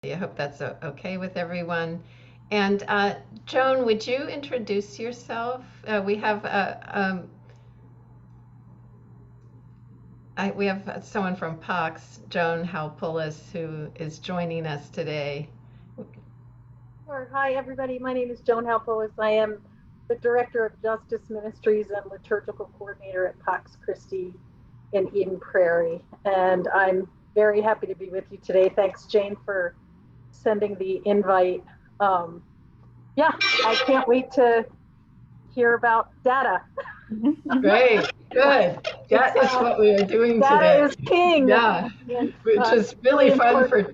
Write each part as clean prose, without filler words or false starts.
I hope that's okay with everyone. And Joan, would you introduce yourself? We have we have someone from Pox, Joan Halpoulis, who is joining us today. Sure. Hi, everybody. My name is Joan Halpoulis. I am the Director of Justice Ministries and Liturgical Coordinator at Pax Christi in Eden Prairie. And I'm very happy to be with you today. Thanks, Jane, for sending the invite. Yeah, I can't wait to hear about data. Great, good. That is what we are doing data today. is king. Yeah, And, which is really fun for.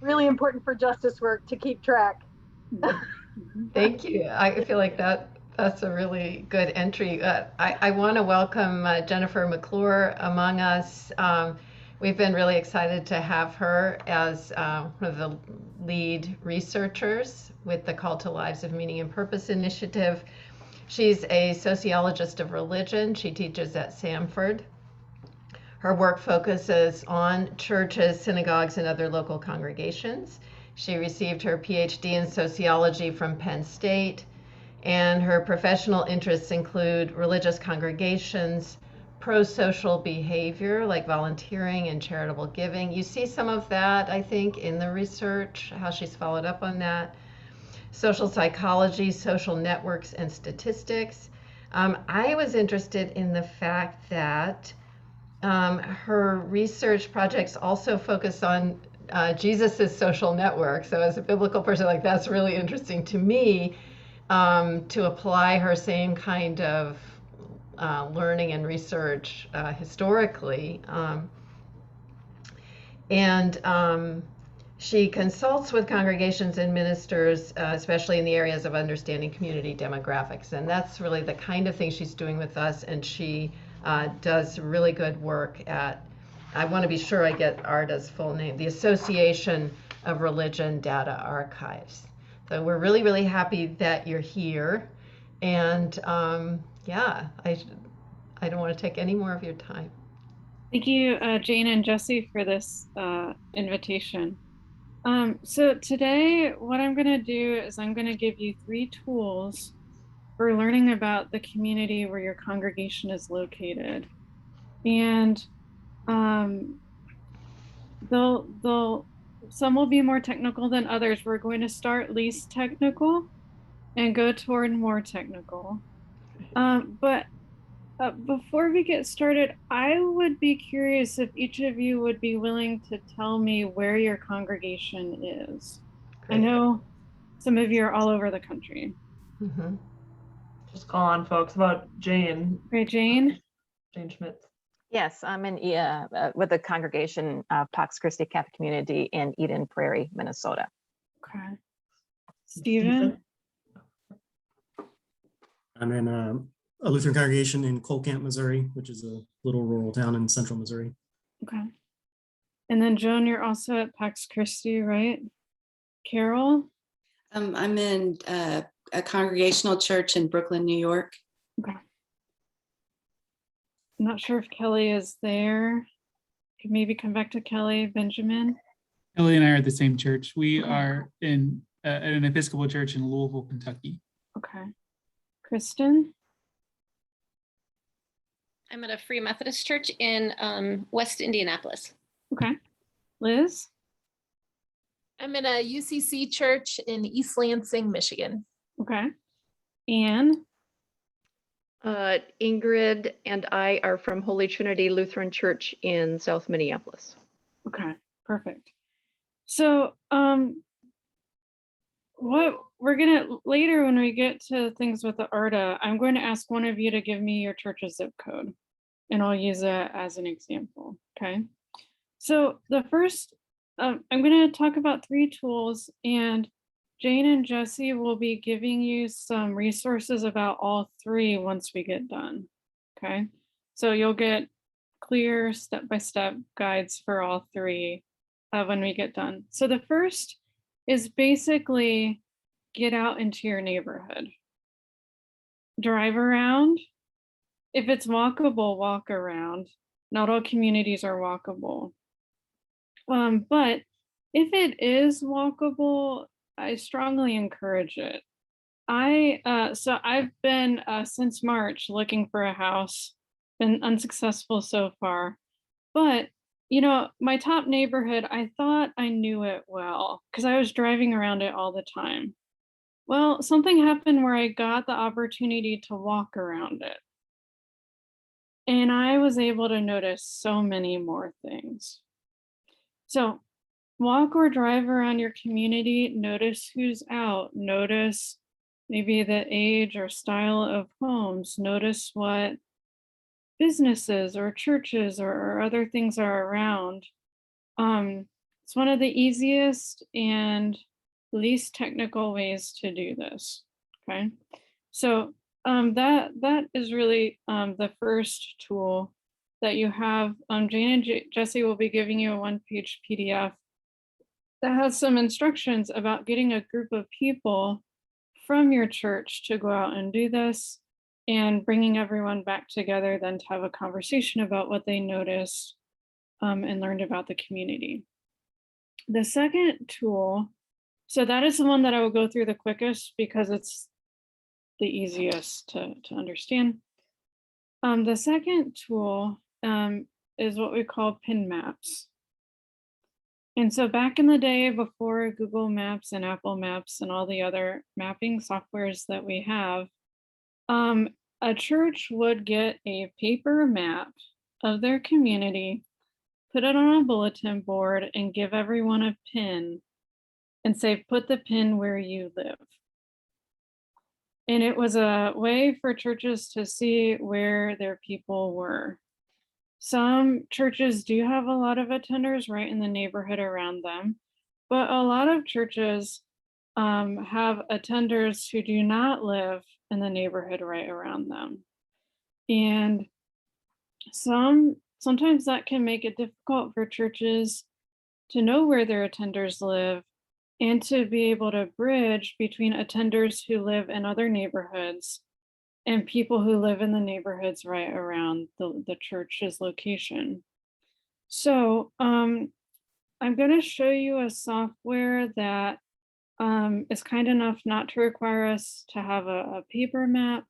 really important for justice work to keep track. Thank you. I feel like that's a really good entry. I want to welcome Jennifer McClure among us. We've been really excited to have her as one of the lead researchers with the Call to Lives of Meaning and Purpose initiative. She's a sociologist of religion. She teaches at Samford. Her work focuses on churches, synagogues, and other local congregations. She received her PhD in sociology from Penn State, and her professional interests include religious congregations, pro-social behavior like volunteering and charitable giving. You see some of that, I think, in the research, how she's followed up on that. Social psychology, social networks, and statistics. I was interested in the fact that her research projects also focus on Jesus's social network. So as a biblical person, like that's really interesting to me, to apply her same kind of learning and research historically. She consults with congregations and ministers, especially in the areas of understanding community demographics. And that's really the kind of thing she's doing with us. And she does really good work at, I want to be sure I get ARDA's full name, the Association of Religion Data Archives. So we're really, really happy that you're here. And yeah, I don't want to take any more of your time. Thank you, Jane and Jesse, for this invitation. So today, what I'm going to do is I'm going to give you 3 tools for learning about the community where your congregation is located. And some will be more technical than others. We're going to start least technical and go toward more technical. But before we get started, I would be curious if each of you would be willing to tell me where your congregation is. Great. I know some of you are all over the country. Mm-hmm. Just call on folks. About Jane. Great, Jane. Jane Schmitz. Yes, I'm in with the congregation of Pax Christi Catholic Community in Eden Prairie, Minnesota. Okay. Stephen? I'm in a Lutheran congregation in Cole Camp, Missouri, which is a little rural town in central Missouri. Okay. And then Joan, you're also at Pax Christi, right? Carol? I'm in a congregational church in Brooklyn, New York. Okay. I'm not sure if Kelly is there. Could maybe come back to Kelly. Benjamin? Kelly and I are at the same church. We are in at an Episcopal church in Louisville, Kentucky. Okay. Kristen? I'm at a Free Methodist church in West Indianapolis. Okay. Liz? I'm in a UCC church in East Lansing, Michigan. Okay. Anne? Ingrid and I are from Holy Trinity Lutheran Church in South Minneapolis. Okay, perfect. So what we're gonna later when we get to things with the ARDA, I'm going to ask one of you to give me your church's zip code and I'll use it as an example. Okay. So the first, I'm going to talk about 3 tools, and Jane and Jesse will be giving you some resources about all 3 once we get done. Okay. So you'll get clear step-by-step guides for all 3 when we get done. So the first is basically get out into your neighborhood. Drive around. If it's walkable, walk around. Not all communities are walkable. But if it is walkable, I strongly encourage it. So I've been since March looking for a house, been unsuccessful so far. But you know, my top neighborhood, I thought I knew it well because I was driving around it all the time. Well, something happened where I got the opportunity to walk around it. And I was able to notice so many more things. So walk or drive around your community, notice who's out, notice maybe the age or style of homes, notice what businesses or churches or other things are around. It's one of the easiest and least technical ways to do this. Okay, so that is really the first tool that you have. Jane and Jesse will be giving you a one-page PDF that has some instructions about getting a group of people from your church to go out and do this, and bringing everyone back together then to have a conversation about what they noticed and learned about the community. The second tool, so that is the one that I will go through the quickest because it's the easiest to understand. The second tool is what we call pin maps. And so back in the day before Google Maps and Apple Maps and all the other mapping softwares that we have, a church would get a paper map of their community, put it on a bulletin board, and give everyone a pin and say, put the pin where you live. And it was a way for churches to see where their people were. Some churches do have a lot of attenders right in the neighborhood around them, but a lot of churches have attenders who do not live in the neighborhood right around them. And sometimes that can make it difficult for churches to know where their attenders live and to be able to bridge between attenders who live in other neighborhoods and people who live in the neighborhoods right around the church's location. So I'm going to show you a software that is kind enough not to require us to have a paper map,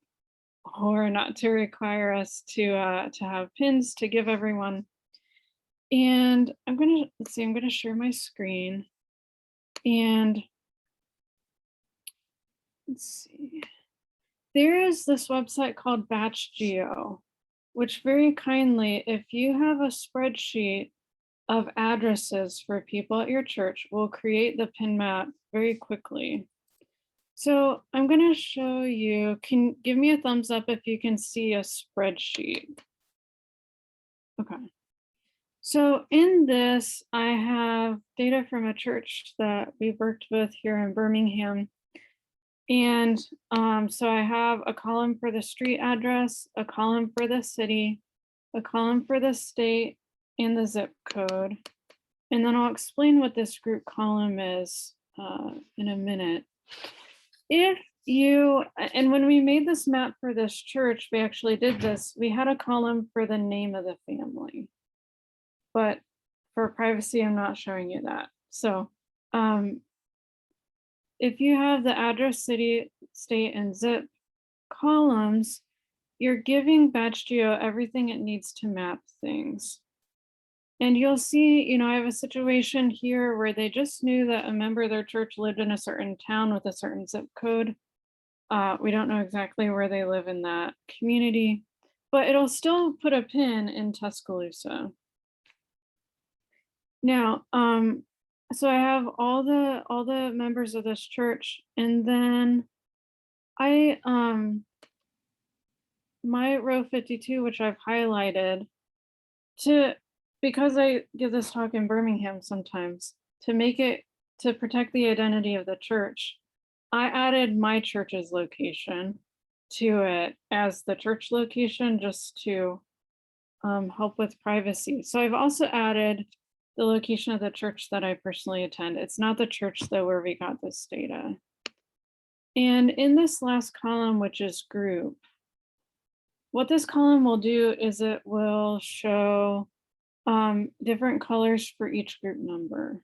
or not to require us to have pins to give everyone. And I'm going to share my screen. And let's see. There is this website called BatchGeo, which very kindly, if you have a spreadsheet of addresses for people at your church, will create the pin map very quickly. So I'm going to show you, can give me a thumbs up if you can see a spreadsheet. Okay. So in this, I have data from a church that we've worked with here in Birmingham. And so I have a column for the street address, a column for the city, a column for the state, and the zip code. And then I'll explain what this group column is in a minute. If you, and when we made this map for this church, we actually did this, we had a column for the name of the family. But for privacy, I'm not showing you that. So if you have the address, city, state, and zip columns, you're giving BatchGeo everything it needs to map things. And you'll see, you know, I have a situation here where they just knew that a member of their church lived in a certain town with a certain zip code. We don't know exactly where they live in that community, but it'll still put a pin in Tuscaloosa. Now, so I have all the members of this church, and then I my row 52, which I've highlighted, because I give this talk in Birmingham sometimes, to protect the identity of the church, I added my church's location to it as the church location, just to help with privacy. So I've also added the location of the church that I personally attend. It's not the church though where we got this data. And in this last column, which is group, what this column will do is it will show different colors for each group number.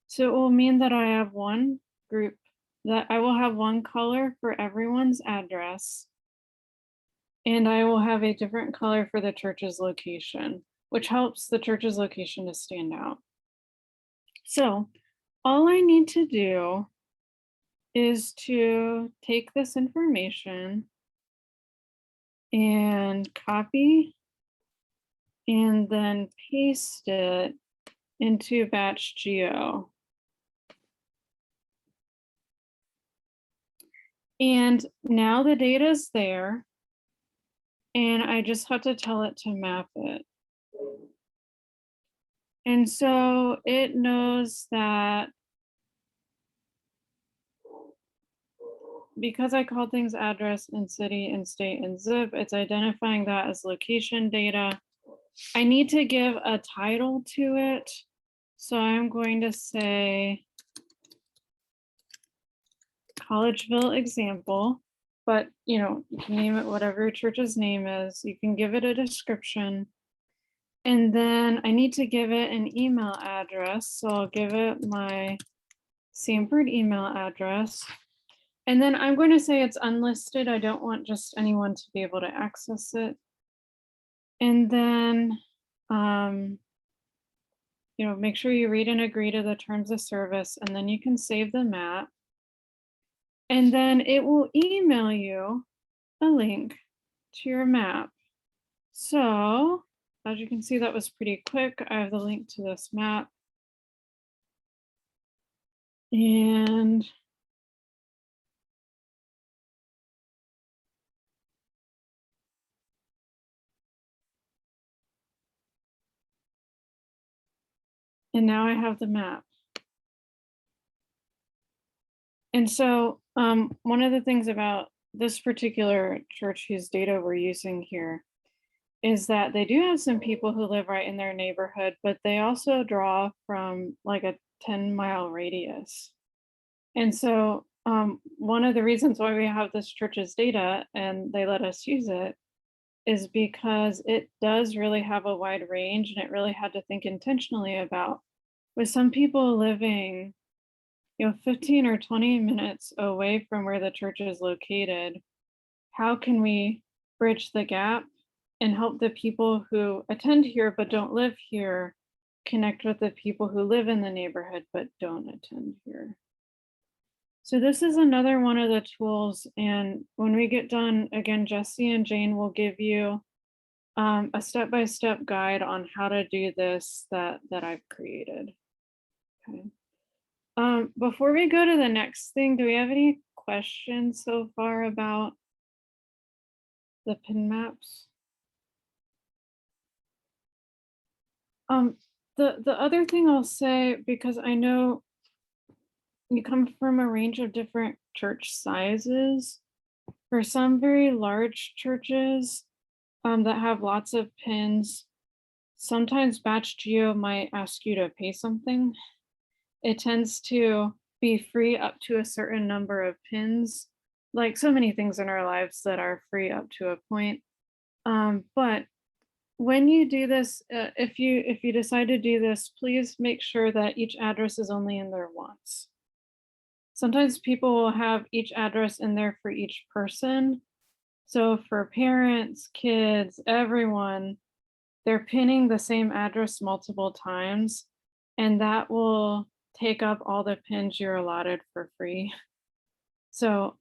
So it will mean that I have one group, that I will have one color for everyone's address, and I will have a different color for the church's location, which helps the church's location to stand out. So all I need to do is to take this information and copy and then paste it into BatchGeo. And now the data is there, and I just have to tell it to map it. And so it knows that because I called things address and city and state and zip, it's identifying that as location data. I need to give a title to it. So I'm going to say Collegeville example, but you can name it whatever your church's name is. You can give it a description. And then I need to give it an email address. So I'll give it my Sanford email address. And then I'm going to say it's unlisted. I don't want just anyone to be able to access it. And then, make sure you read and agree to the terms of service, and then you can save the map. And then it will email you a link to your map. So as you can see, that was pretty quick. I have the link to this map. And now I have the map. And so one of the things about this particular church whose data we're using here is that they do have some people who live right in their neighborhood, but they also draw from like a 10-mile radius. And so one of the reasons why we have this church's data and they let us use it is because it does really have a wide range, and it really had to think intentionally about, with some people living 15 or 20 minutes away from where the church is located, how can we bridge the gap and help the people who attend here but don't live here connect with the people who live in the neighborhood but don't attend here? So this is another one of the tools, and when we get done, again, Jesse and Jane will give you a step-by-step guide on how to do this that I've created. Okay. Before we go to the next thing, do we have any questions so far about the pin maps? The other thing I'll say, because I know you come from a range of different church sizes, for some very large churches that have lots of pins, sometimes BatchGeo might ask you to pay something. It tends to be free up to a certain number of pins, like so many things in our lives that are free up to a point. But when you do this, if you decide to do this, please make sure that each address is only in there once. Sometimes people will have each address in there for each person. So for parents, kids, everyone, they're pinning the same address multiple times, and that will take up all the pins you're allotted for free. So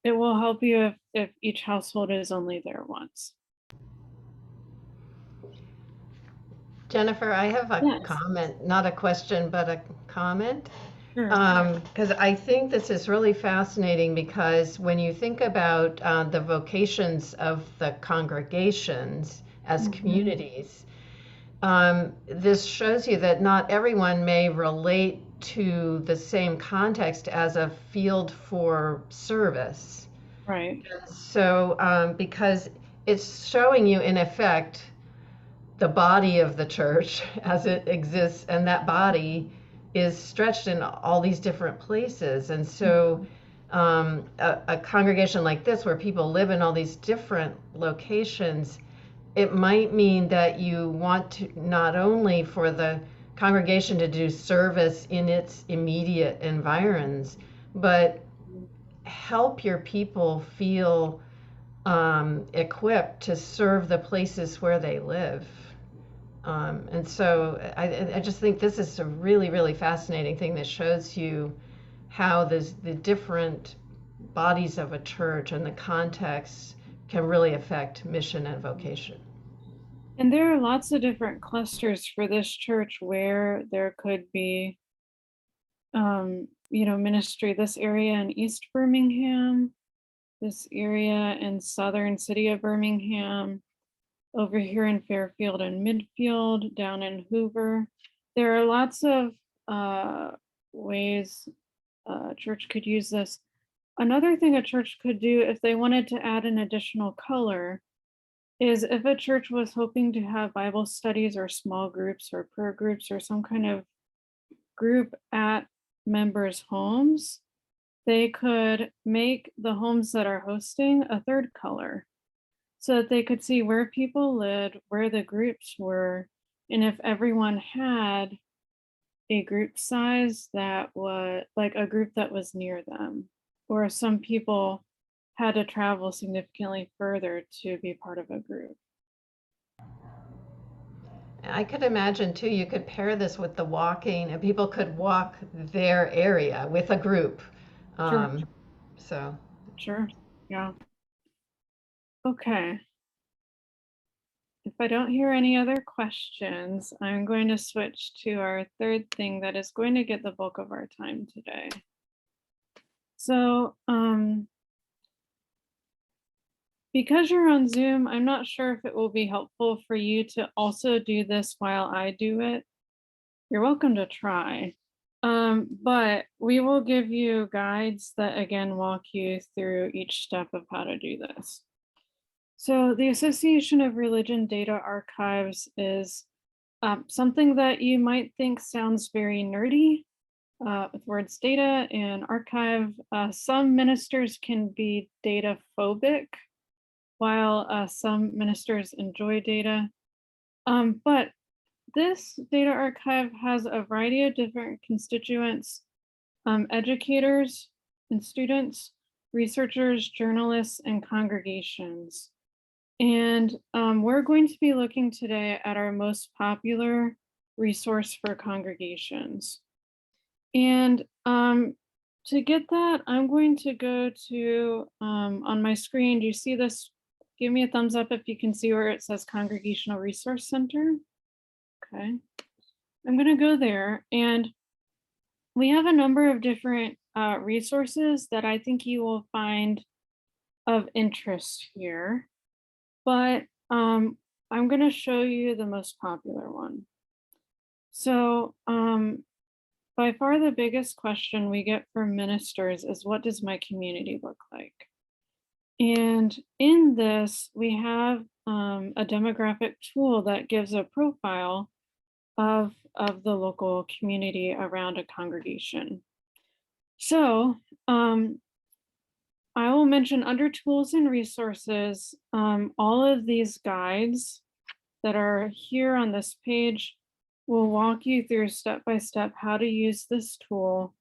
it will help you if each household is only there once. Jennifer, I have a Yes. comment, not a question, but a comment. Sure. Because I think this is really fascinating, because when you think about the vocations of the congregations as communities, this shows you that not everyone may relate to the same context as a field for service. Right. So because it's showing you, in effect, the body of the church as it exists, and that body is stretched in all these different places. And so a congregation like this, where people live in all these different locations, it might mean that you want to not only for the congregation to do service in its immediate environs, but help your people feel equipped to serve the places where they live. And so I just think this is a really, really fascinating thing that shows you how the different bodies of a church and the context can really affect mission and vocation. And there are lots of different clusters for this church where there could be, ministry. This area in East Birmingham, this area in southern city of Birmingham, over here in Fairfield and Midfield, down in Hoover. There are lots of ways a church could use this. Another thing a church could do if they wanted to add an additional color is if a church was hoping to have Bible studies or small groups or prayer groups or some kind of group at members' homes, they could make the homes that are hosting a third color so that they could see where people lived, where the groups were, and if everyone had a group size that was like a group that was near them, or if some people had to travel significantly further to be part of a group. I could imagine too, you could pair this with the walking, and people could walk their area with a group. Sure. So. Sure, yeah. Okay. If I don't hear any other questions, I'm going to switch to our third thing that is going to get the bulk of our time today. So, because you're on Zoom, I'm not sure if it will be helpful for you to also do this while I do it. You're welcome to try. But we will give you guides that again walk you through each step of how to do this. So the Association of Religion Data Archives is something that you might think sounds very nerdy with words data and archive. Some ministers can be data phobic, while some ministers enjoy data. But this data archive has a variety of different constituents, educators and students, researchers, journalists, and congregations. And we're going to be looking today at our most popular resource for congregations. And to get that, I'm going to go to, on my screen, do you see this? Give me a thumbs up if you can see where it says Congregational Resource Center. Okay, I'm going to go there, and we have a number of different resources that I think you will find of interest here, but I'm going to show you the most popular one. So by far the biggest question we get from ministers is, what does my community look like? And in this, we have a demographic tool that gives a profile of the local community around a congregation. So I will mention under tools and resources, all of these guides that are here on this page will walk you through step-by-step how to use this tool.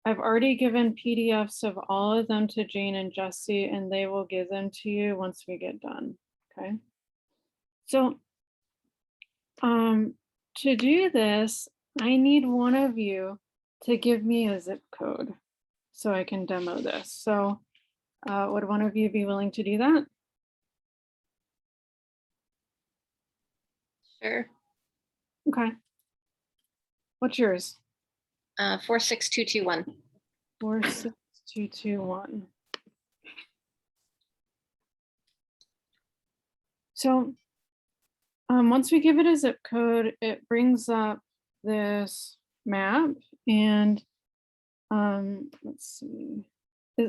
I've already given PDFs of all of them to Jane and Jesse, and they will give them to you once we get done, okay? So to do this, I need one of you to give me a zip code so I can demo this. So would one of you be willing to do that? Sure. Okay. What's yours? 46221. 46221. So once we give it a zip code, it brings up this map, and let's see.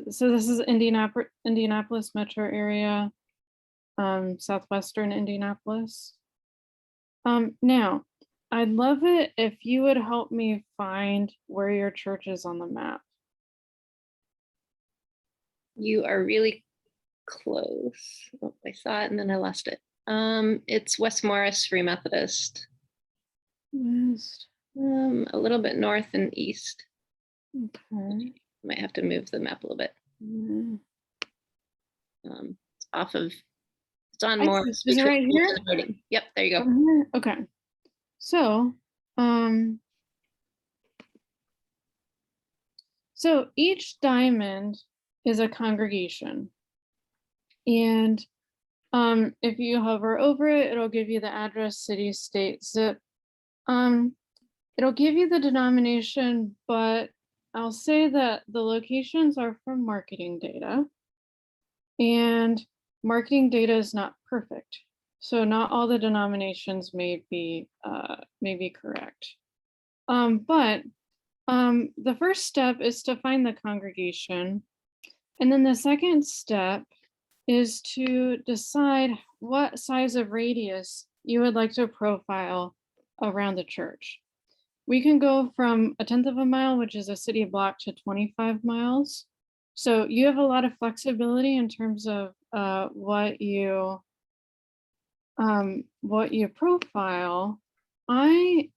So this is Indianapolis metro area, southwestern Indianapolis. Now, I'd love it if you would help me find where your church is on the map. You are really close. Oh, I saw it and then I lost it. It's West Morris Free Methodist. West. A little bit north and east. Okay. Might have to move the map a little bit. Mm. It's off of, it's on I Morris. see. Is it between right here? Wolf and Harding. Yep, there you go. From here? Okay. So each diamond is a congregation. And if you hover over it, it'll give you the address, city, state, zip. It'll give you the denomination, but I'll say that the locations are from marketing data. And marketing data is not perfect. So not all the denominations may be correct. But the first step is to find the congregation. And then the second step is to decide what size of radius you would like to profile around the church. We can go from 1/10 of a mile, which is a city block, to 25 miles. So you have a lot of flexibility in terms of what you profile. Let's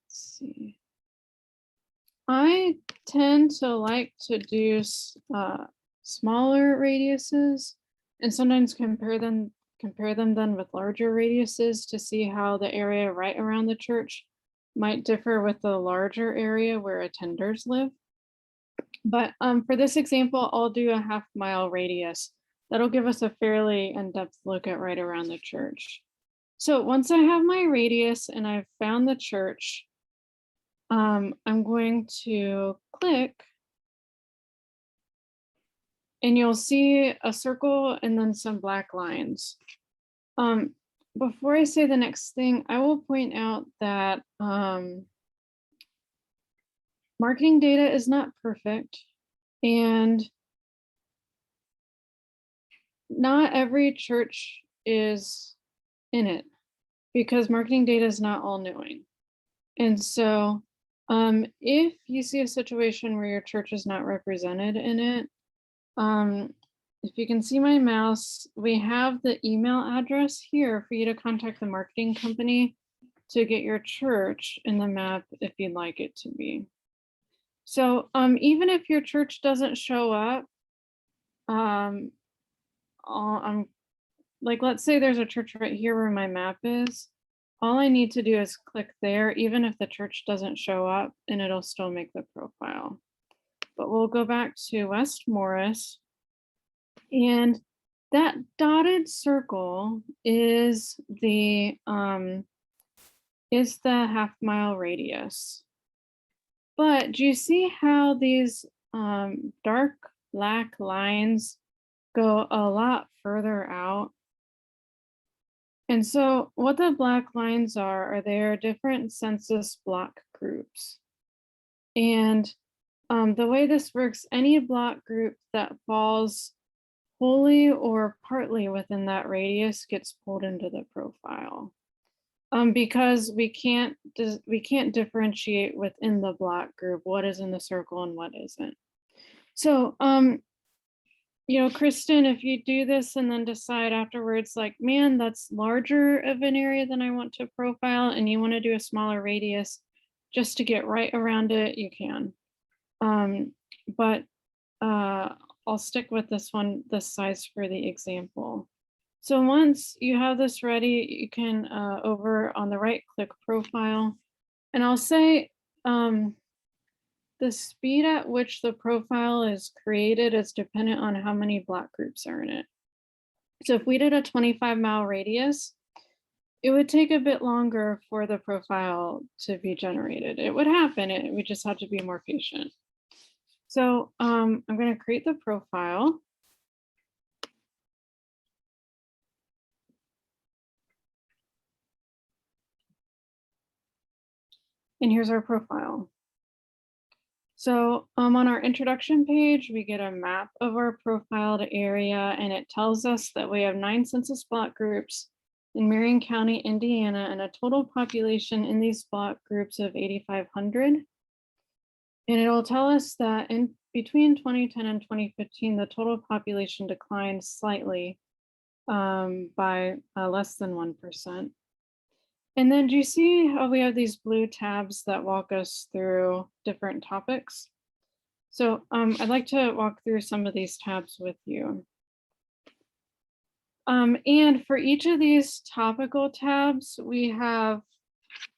see. I tend to like to do smaller radiuses, and sometimes compare them then with larger radiuses to see how the area right around the church might differ with the larger area where attenders live. But for this example, I'll do a 1/2 mile radius. That'll give us a fairly in-depth look at right around the church. So once I have my radius and I've found the church, I'm going to click, and you'll see a circle and then some black lines. Before I say the next thing, I will point out that marketing data is not perfect, and not every church is in it, because marketing data is not all knowing. And so if you see a situation where your church is not represented in it, if you can see my mouse, we have the email address here for you to contact the marketing company to get your church in the map if you'd like it to be. So even if your church doesn't show up, like, let's say there's a church right here where my map is. All I need to do is click there, even if the church doesn't show up, and it'll still make the profile. But we'll go back to West Morris, and that dotted circle is the 1/2 mile radius. But do you see how these dark black lines go a lot further out? And so what the black lines are they are different census block groups. And the way this works, any block group that falls wholly or partly within that radius gets pulled into the profile. Because we can't differentiate within the block group what is in the circle and what isn't. So you know, Kristen, if you do this and then decide afterwards, like, man, that's larger of an area than I want to profile, and you want to do a smaller radius just to get right around it, you can. But I'll stick with this size for the example. So once you have this ready, you can over on the right, click profile, and I'll say the speed at which the profile is created is dependent on how many block groups are in it. So if we did a 25 mile radius, it would take a bit longer for the profile to be generated. It would happen, we just have to be more patient. So I'm going to create the profile. And here's our profile. So on our introduction page, we get a map of our profiled area, and it tells us that we have 9 census block groups in Marion County, Indiana, and a total population in these block groups of 8,500. And it'll tell us that in between 2010 and 2015, the total population declined slightly by less than 1%. And then do you see how we have these blue tabs that walk us through different topics? So I'd like to walk through some of these tabs with you. And for each of these topical tabs, we have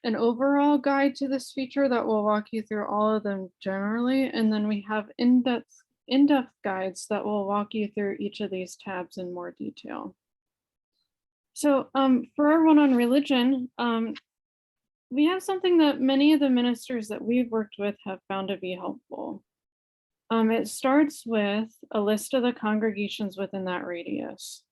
an overall guide to this feature that will walk you through all of them generally. And then we have in-depth guides that will walk you through each of these tabs in more detail. So for our one on religion, we have something that many of the ministers that we've worked with have found to be helpful. It starts with a list of the congregations within that radius.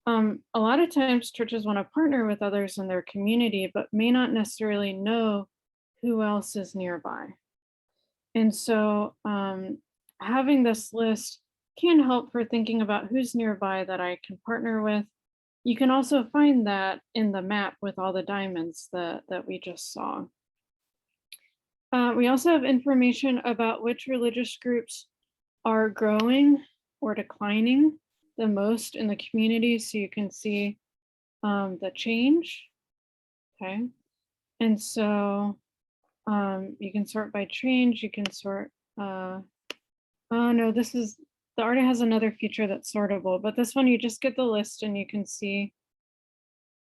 A lot of times churches want to partner with others in their community, but may not necessarily know who else is nearby. And so having this list can help for thinking about who's nearby that I can partner with. You can also find that in the map with all the diamonds that we just saw. We also have information about which religious groups are growing or declining the most in the community, so you can see the change, okay? And so you can sort by change, you can sort, oh no, this is, the ARDA has another feature that's sortable, but this one you just get the list and you can see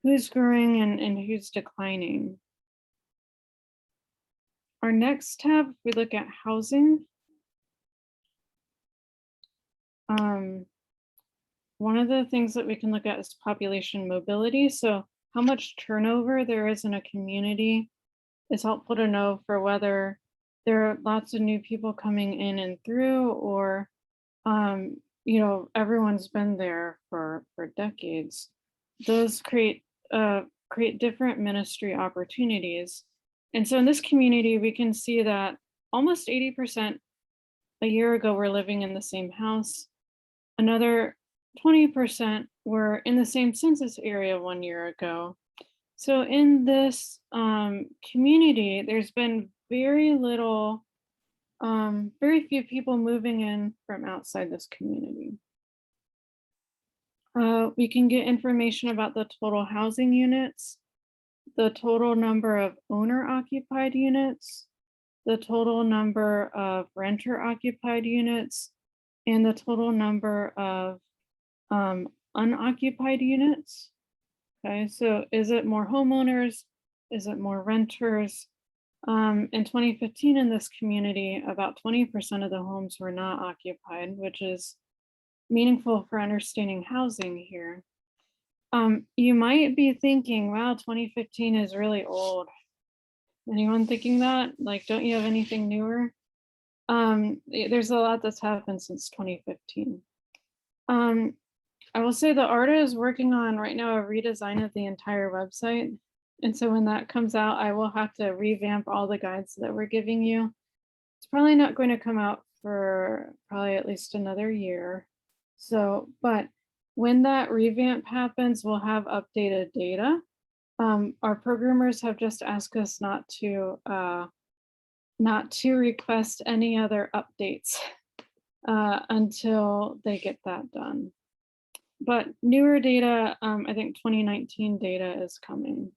who's growing and who's declining. Our next tab, we look at housing. One of the things that we can look at is population mobility. So how much turnover there is in a community is helpful to know for whether there are lots of new people coming in and through, or you know, everyone's been there for decades. Those create different ministry opportunities. And so in this community, we can see that almost 80% a year ago were living in the same house. Another 20% were in the same census area 1 year ago. So in this community, there's been very little, very few people moving in from outside this community. We can get information about the total housing units, the total number of owner-occupied units, the total number of renter-occupied units, and the total number of unoccupied units. Okay, so is it more homeowners? Is it more renters? In 2015 in this community, about 20% of the homes were not occupied, which is meaningful for understanding housing here. You might be thinking, wow, 2015 is really old. Anyone thinking that? Like, don't you have anything newer? There's a lot that's happened since 2015. I will say the ARDA is working on right now a redesign of the entire website. And so when that comes out, I will have to revamp all the guides that we're giving you. It's probably not going to come out for probably at least another year. So, but when that revamp happens, we'll have updated data. Our programmers have just asked us not to request any other updates until they get that done. But newer data, I think 2019 data is coming.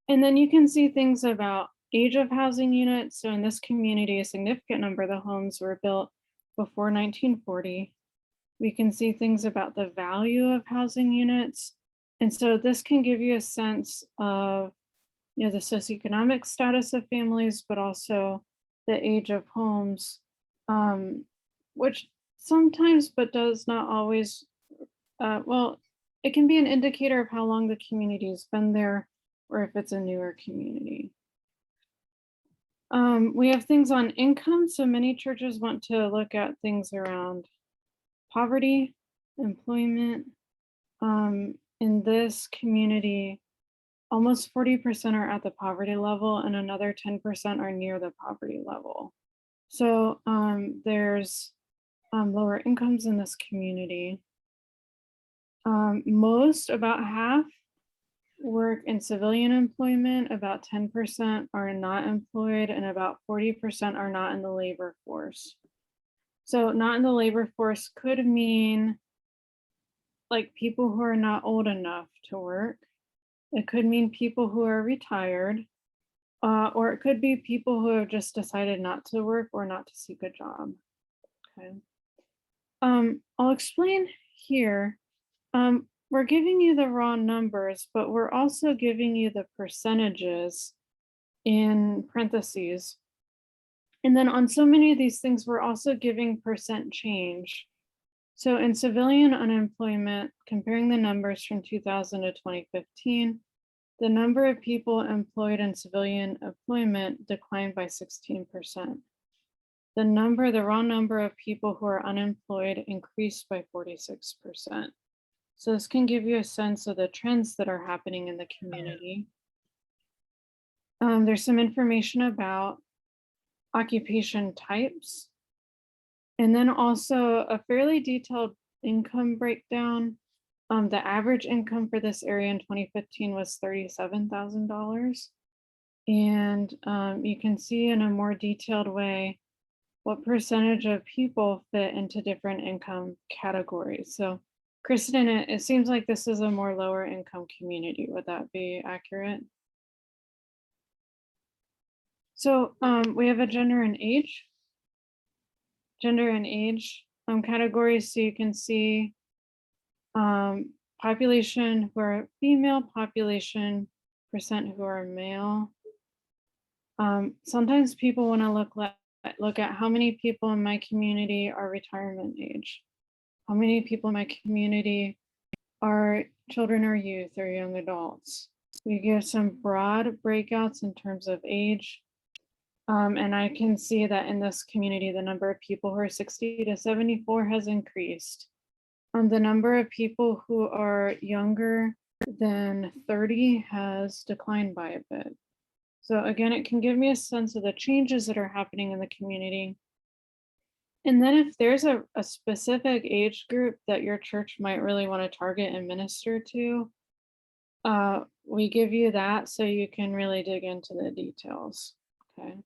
And then you can see things about age of housing units. So in this community, a significant number of the homes were built before 1940. We can see things about the value of housing units. And so this can give you a sense of, you know, the socioeconomic status of families, but also the age of homes, which sometimes, but does not always, well, it can be an indicator of how long the community has been there, or if it's a newer community. We have things on income. So many churches want to look at things around poverty, employment. In this community, almost 40% are at the poverty level and another 10% are near the poverty level. So there's lower incomes in this community. About half work in civilian employment, about 10% are not employed, and about 40% are not in the labor force. So not in the labor force could mean like people who are not old enough to work. It could mean people who are retired, or it could be people who have just decided not to work or not to seek a job. Okay. I'll explain here. We're giving you the raw numbers, but we're also giving you the percentages in parentheses. And then on so many of these things, we're also giving percent change. So in civilian unemployment, comparing the numbers from 2000 to 2015, the number of people employed in civilian employment declined by 16%. The raw number of people who are unemployed increased by 46%. So this can give you a sense of the trends that are happening in the community. There's some information about occupation types, and then also a fairly detailed income breakdown. The average income for this area in 2015 was $37,000. And you can see in a more detailed way what percentage of people fit into different income categories. So Kristen, it seems like this is a more lower income community. Would that be accurate? So we have a gender and age categories. So you can see population who are female, population percent who are male. Sometimes people want to look at how many people in my community are retirement age. How many people in my community are children or youth or young adults. We give some broad breakouts in terms of age. And I can see that in this community, the number of people who are 60 to 74 has increased. The number of people who are younger than 30 has declined by a bit. So again, it can give me a sense of the changes that are happening in the community. And then if there's a specific age group that your church might really want to target and minister to, we give you that so you can really dig into the details, okay?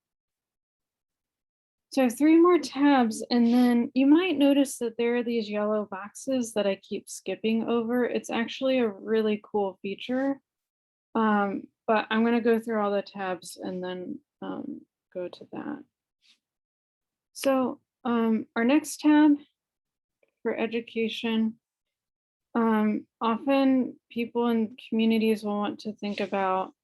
So I have 3 more tabs, and then you might notice that there are these yellow boxes that I keep skipping over. It's actually a really cool feature, but I'm gonna go through all the tabs and then go to that. So our next tab for education, often people in communities will want to think about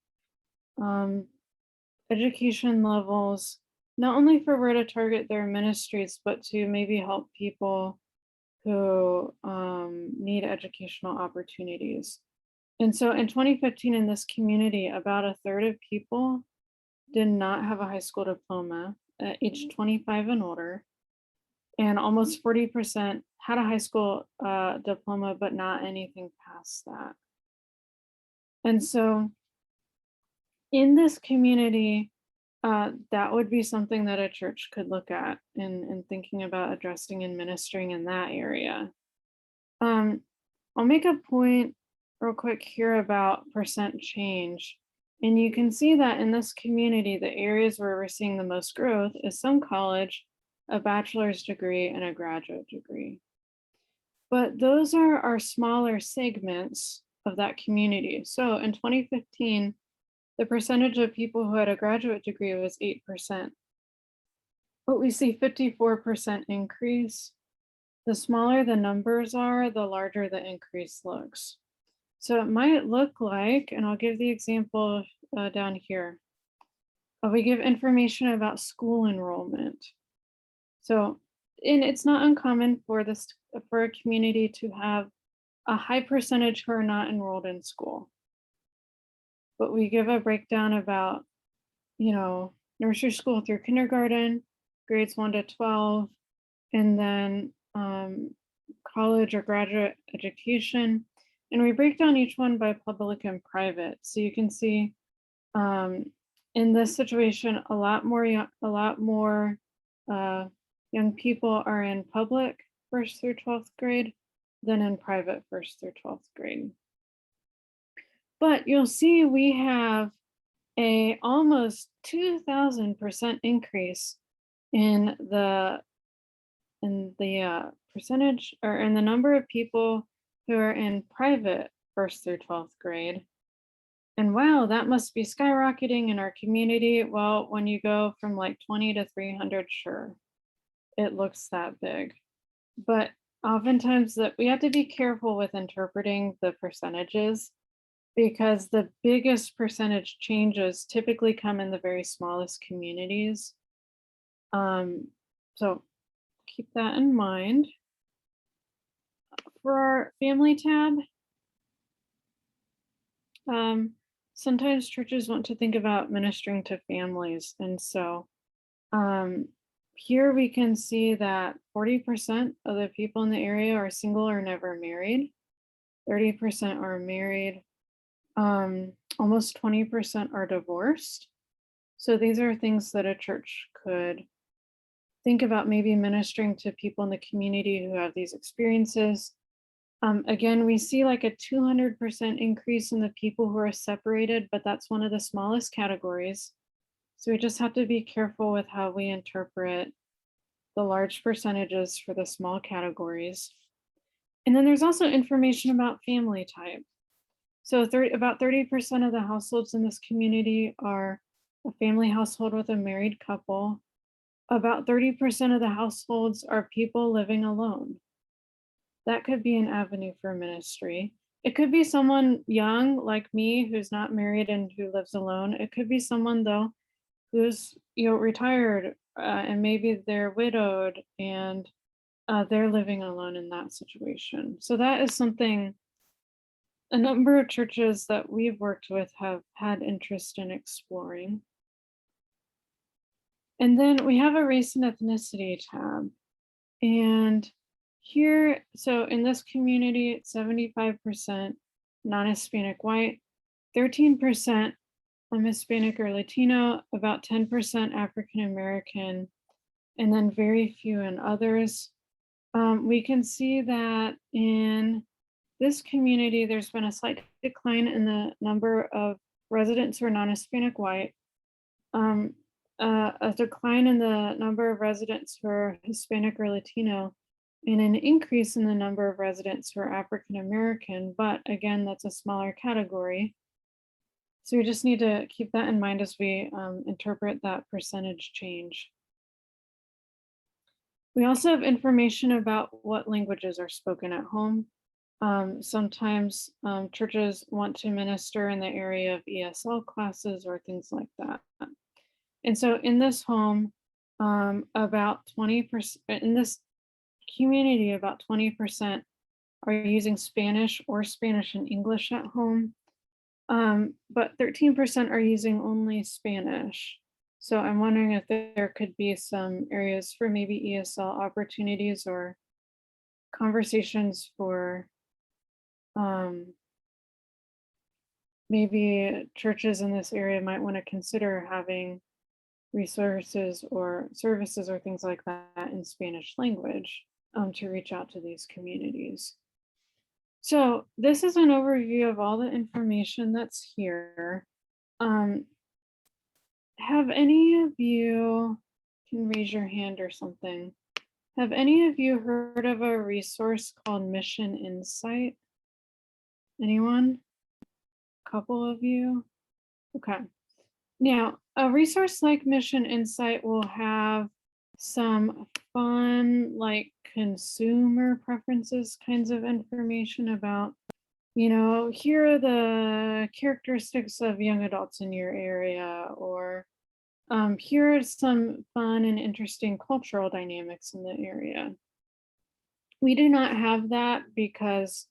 education levels, not only for where to target their ministries, but to maybe help people who need educational opportunities. And so in 2015 in this community, about 1/3 of people did not have a high school diploma at age 25 and older. And almost 40% had a high school diploma, but not anything past that. And so in this community, that would be something that a church could look at in thinking about addressing and ministering in that area. I'll make a point real quick here about percent change. And you can see that in this community, the areas where we're seeing the most growth is some college, a bachelor's degree, and a graduate degree. But those are our smaller segments of that community. So in 2015, the percentage of people who had a graduate degree was 8%. But we see 54% increase. The smaller the numbers are, the larger the increase looks. So it might look like, and I'll give the example down here. We give information about school enrollment. So, and it's not uncommon for a community to have a high percentage who are not enrolled in school. But we give a breakdown about, nursery school through kindergarten, grades 1 to 12, and then college or graduate education. And we break down each one by public and private. So you can see in this situation, a lot more young people are in public 1st through 12th grade than in private 1st through 12th grade. But you'll see we have a almost 2,000% increase in the percentage or in the number of people who are in private 1st through 12th grade. And wow, that must be skyrocketing in our community. Well, when you go from like 20 to 300, sure, it looks that big. But oftentimes that we have to be careful with interpreting the percentages, because the biggest percentage changes typically come in the very smallest communities. So keep that in mind. For our family tab, sometimes churches want to think about ministering to families. And so here we can see that 40% of the people in the area are single or never married. 30% are married. Almost 20% are divorced. So these are things that a church could think about, maybe ministering to people in the community who have these experiences. Again, we see like a 200% increase in the people who are separated, but that's one of the smallest categories. So we just have to be careful with how we interpret the large percentages for the small categories. And then there's also information about family type. So about 30% of the households in this community are a family household with a married couple. About 30% of the households are people living alone. That could be an avenue for ministry. It could be someone young like me who's not married and who lives alone. It could be someone though who's retired and maybe they're widowed and they're living alone in that situation. So that is something a number of churches that we've worked with have had interest in exploring. And then we have a race and ethnicity tab. And here, so in this community, it's 75% non-Hispanic white, 13% Hispanic or Latino, about 10% African American, and then very few in others. We can see that in this community, there's been a slight decline in the number of residents who are non-Hispanic white, a decline in the number of residents who are Hispanic or Latino, and an increase in the number of residents who are African American, but again, that's a smaller category. So we just need to keep that in mind as we interpret that percentage change. We also have information about what languages are spoken at home. Sometimes churches want to minister in the area of ESL classes or things like that. And so in this home, about 20%, in this community, about 20% are using Spanish or Spanish and English at home. But 13% are using only Spanish. So I'm wondering if there could be some areas for maybe ESL opportunities or conversations for maybe churches in this area might want to consider having resources or services or things like that in Spanish language to reach out to these communities. So this is an overview of all the information that's here. Have any of you, can raise your hand or something, have any of you heard of a resource called Mission Insight? Anyone? A couple of you? Okay. Now, a resource like Mission Insight will have some fun, like consumer preferences kinds of information about, here are the characteristics of young adults in your area, or here are some fun and interesting cultural dynamics in the area. We do not have that because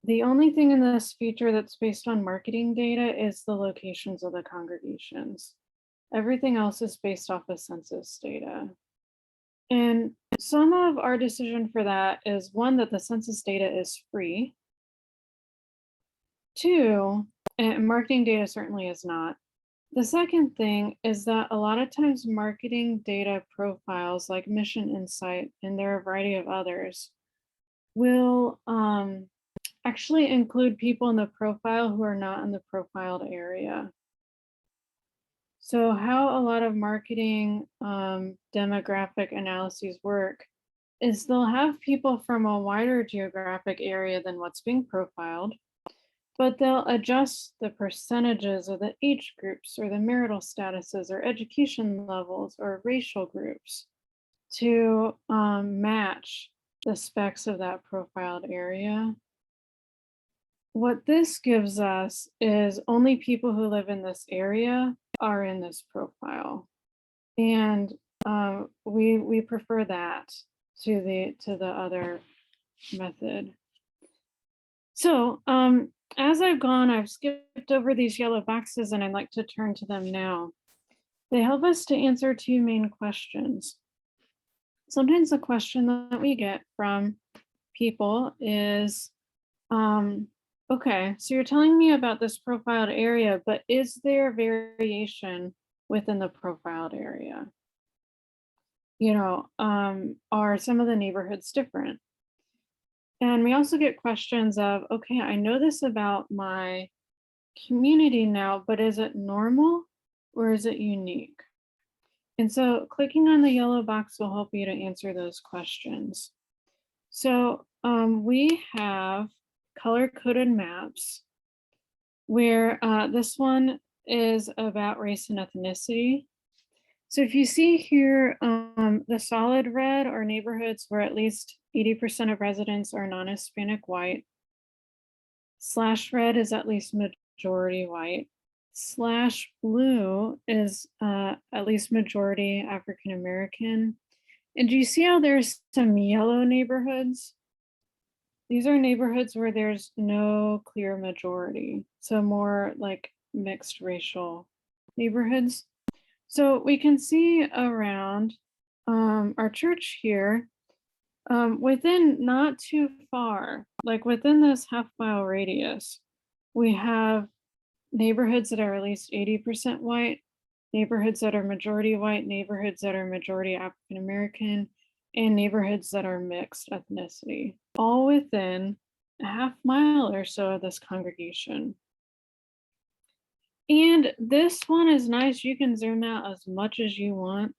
the only thing in this feature that's based on marketing data is the locations of the congregations. Everything else is based off of census data. And some of our decision for that is, one, that the census data is free. Two, and marketing data certainly is not. The second thing is that a lot of times marketing data profiles like Mission Insight, and there are a variety of others, will actually include people in the profile who are not in the profiled area. So how a lot of marketing demographic analyses work is they'll have people from a wider geographic area than what's being profiled, but they'll adjust the percentages or the age groups or the marital statuses or education levels or racial groups to match the specs of that profiled area. What this gives us is only people who live in this area are in this profile. And we prefer that to the other method. So as I've gone, I've skipped over these yellow boxes and I'd like to turn to them now. They help us to answer two main questions. Sometimes the question that we get from people is, okay, so you're telling me about this profiled area, but is there variation within the profiled area? You know, are some of the neighborhoods different? And we also get questions of, okay, I know this about my community now, but is it normal or is it unique? And so clicking on the yellow box will help you to answer those questions. So we have color-coded maps where this one is about race and ethnicity. So if you see here, the solid red are neighborhoods where at least 80% of residents are non-Hispanic white. Slash red is at least majority white. Slash blue is at least majority African American. And do you see how there's some yellow neighborhoods? These are neighborhoods where there's no clear majority. So more like mixed racial neighborhoods. So we can see around our church here, within not too far, like within this half-mile radius, we have neighborhoods that are at least 80% white, neighborhoods that are majority white, neighborhoods that are majority African American, and neighborhoods that are mixed ethnicity, all within a half-mile or so of this congregation. And this one is nice. You can zoom out as much as you want.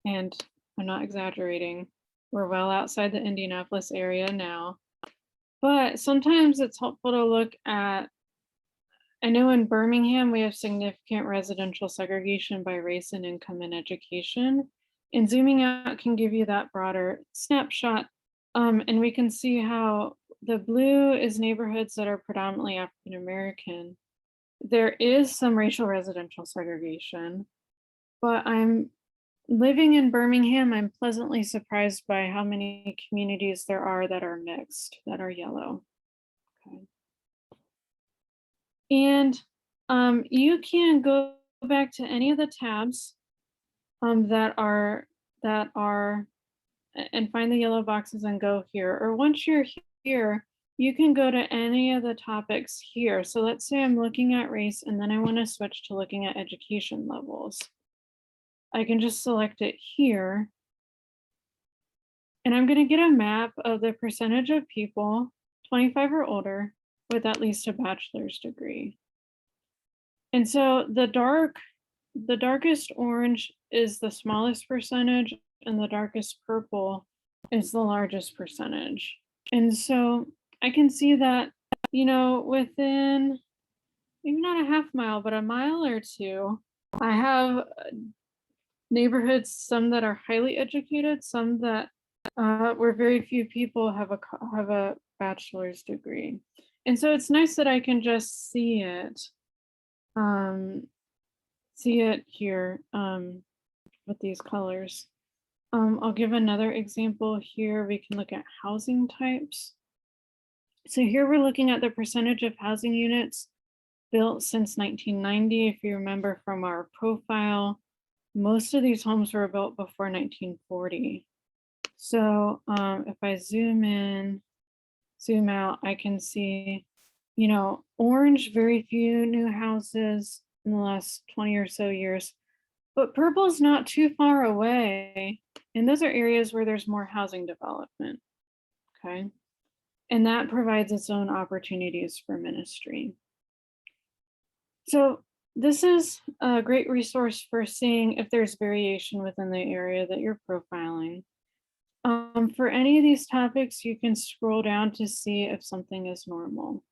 And I'm not exaggerating. We're well outside the Indianapolis area now. But sometimes it's helpful to look at, I know in Birmingham, we have significant residential segregation by race and income and education. And zooming out can give you that broader snapshot. And we can see how the blue is neighborhoods that are predominantly African American. There is some racial residential segregation, but I'm living in Birmingham. I'm pleasantly surprised by how many communities there are that are mixed, that are yellow. Okay. And you can go back to any of the tabs that are and find the yellow boxes and go here. Or once you're here, you can go to any of the topics here. So let's say I'm looking at race and then I want to switch to looking at education levels. I can just select it here. And I'm going to get a map of the percentage of people 25 or older with at least a bachelor's degree. And so the darkest orange is the smallest percentage and the darkest purple is the largest percentage. And so I can see that, you know, within maybe not a half mile, but a mile or two, I have neighborhoods, some that are highly educated, some that where very few people have a bachelor's degree. And so it's nice that I can just see it here with these colors. I'll give another example here. We can look at housing types. So here we're looking at the percentage of housing units built since 1990. If you remember from our profile, most of these homes were built before 1940. So if I zoom in, zoom out, I can see, you know, orange, very few new houses in the last 20 or so years, but purple is not too far away. And those are areas where there's more housing development, okay? And that provides its own opportunities for ministry. So this is a great resource for seeing if there's variation within the area that you're profiling. For any of these topics, you can scroll down to see if something is normal.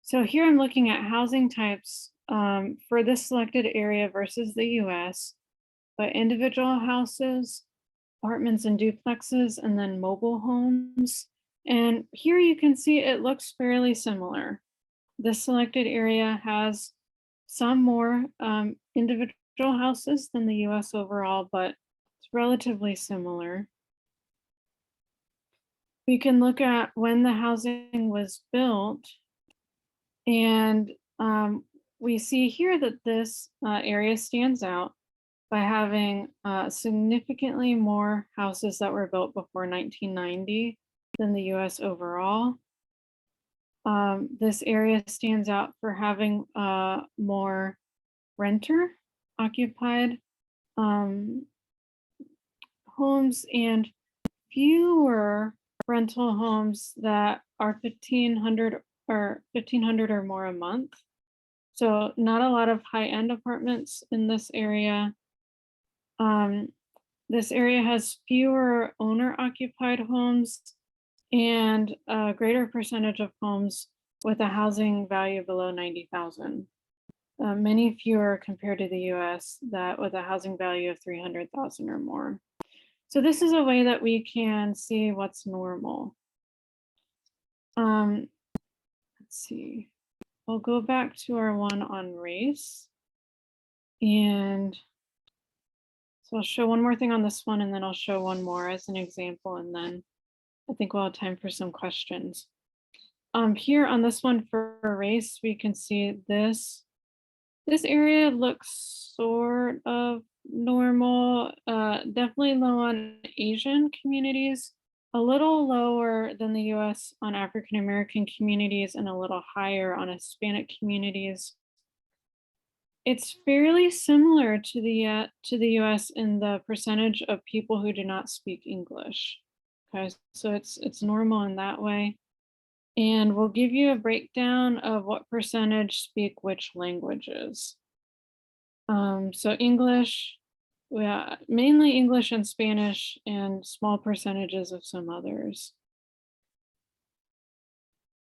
So here I'm looking at housing types for this selected area versus the US, but individual houses, apartments and duplexes, and then mobile homes. And here you can see it looks fairly similar. This selected area has some more individual houses than the US overall, but it's relatively similar. We can look at when the housing was built, and we see here that this area stands out by having significantly more houses that were built before 1990 than the US overall. This area stands out for having more renter occupied homes and fewer rental homes that are 1,500 or more a month. So not a lot of high-end apartments in this area. This area has fewer owner-occupied homes and a greater percentage of homes with a housing value below 90,000. Many fewer compared to the US that with a housing value of 300,000 or more. So this is a way that we can see what's normal. Let's see. I'll go back to our one on race. And so I'll show one more thing on this one, and then I'll show one more as an example, and then I think we'll have time for some questions. Here on this one for race, we can see this area looks sort of normal, definitely low on Asian communities, a little lower than the US on African American communities, and a little higher on Hispanic communities. It's fairly similar to the US in the percentage of people who do not speak English. Okay, so it's normal in that way. And we'll give you a breakdown of what percentage speak which languages. So English, mainly English and Spanish, and small percentages of some others.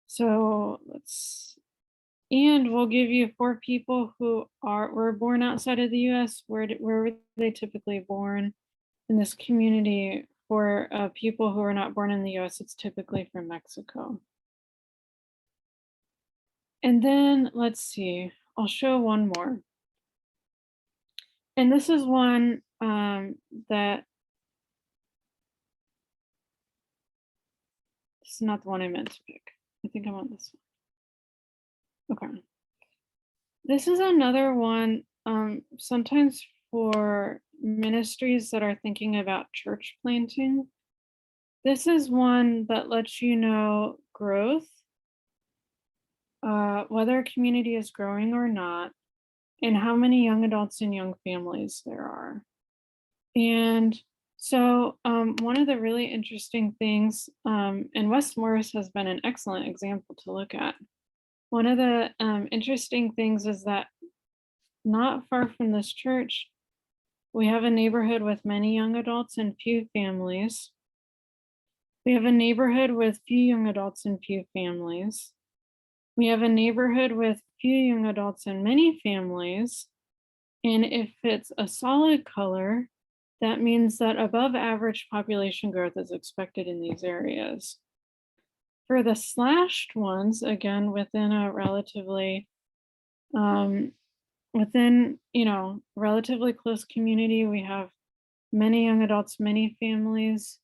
So and we'll give you for people who were born outside of the US, where were they typically born in this community? For people who are not born in the US, it's typically from Mexico. And then let's see, I'll show one more. And this is one that, this is not the one I meant to pick. I think I want this one. Okay. This is another one, sometimes for ministries that are thinking about church planting. This is one that lets you know growth, whether a community is growing or not, and how many young adults and young families there are. And so one of the really interesting things, and West Morris has been an excellent example to look at. One of the interesting things is that not far from this church, we have a neighborhood with many young adults and few families. We have a neighborhood with few young adults and few families. We have a neighborhood with few young adults and many families. And if it's a solid color, that means that above average population growth is expected in these areas. For the slashed ones, again, within a relatively, relatively close community, we have many young adults, many families,